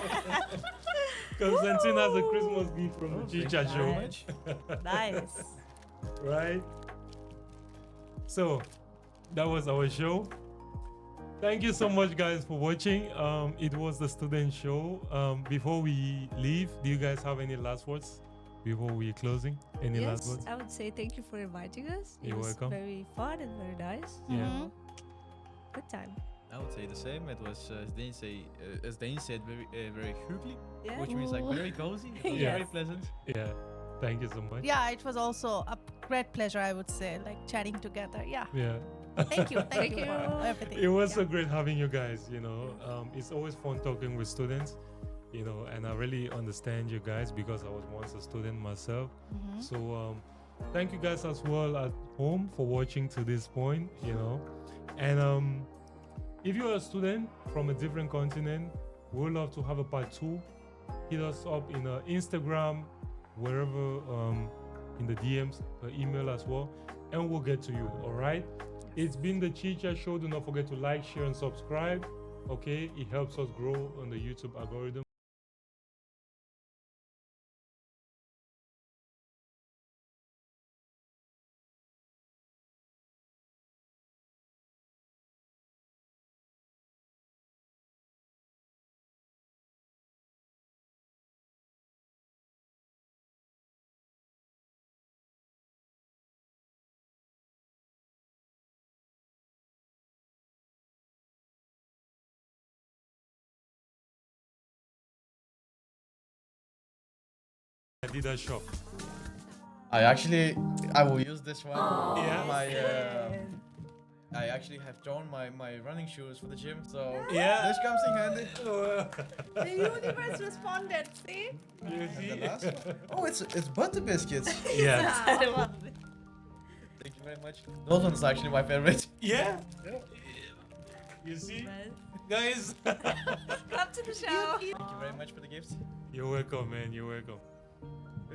Konstantin has a Christmas gift from the Thank you Chicha very show, much. Nice. right? So that was our show. Thank you so much, guys, for watching. It was the student show. Before we leave, do you guys have any last words before we're closing? Any last Yes, words? I would say thank you for inviting us. It You're was welcome. very fun and very nice. Yeah. Mhm. Good time. I would say the same. It was, as Dane said, very hyggelig, Yeah. which means like Ooh. very cozy. It was Yes. very pleasant. Yeah. Thank you so much. Yeah, it was also a great pleasure, I would say, like chatting together. Yeah. Yeah. Thank you. Thank Thank you you. for everything. It was Yeah. so great having you guys. It's always fun talking with students. And I really understand you guys because I was once a student myself. Mhm. So thank you guys as well at home for watching to this point. And if you're a student from a different continent, we'd love to have a part 2. Hit us up in Instagram, wherever, in the DMs, email as well, and we'll get to you. All right. It's been the Chicha Show. Do not forget to like, share, and subscribe. Okay, it helps us grow on the YouTube algorithm. Adidas shop. I will use this one. Yeah. My I actually have drawn my running shoes for the gym, so Yeah. this comes in handy. The universe responded. See? You And see? the last one. Oh, it's butter biscuits. Yeah. Thank you very much. Those ones are actually my favorite. Yeah. You see, guys. Come to the show. Thank you very much for the gifts. You're welcome, man. You're welcome.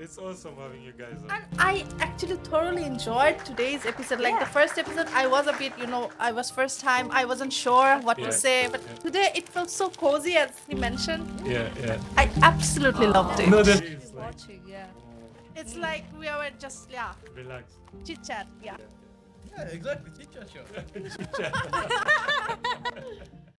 It's awesome having you guys on. And I actually thoroughly enjoyed today's episode. Like the first episode, I was a bit, I was first time. I wasn't sure what Yeah. to say. But today, it felt so cozy, as he mentioned. Yeah. I absolutely loved it. No, that She's is like, watching, yeah. It's like we were just, relax. chit chat. Yeah. Yeah, exactly. Teacher show. Chit chat.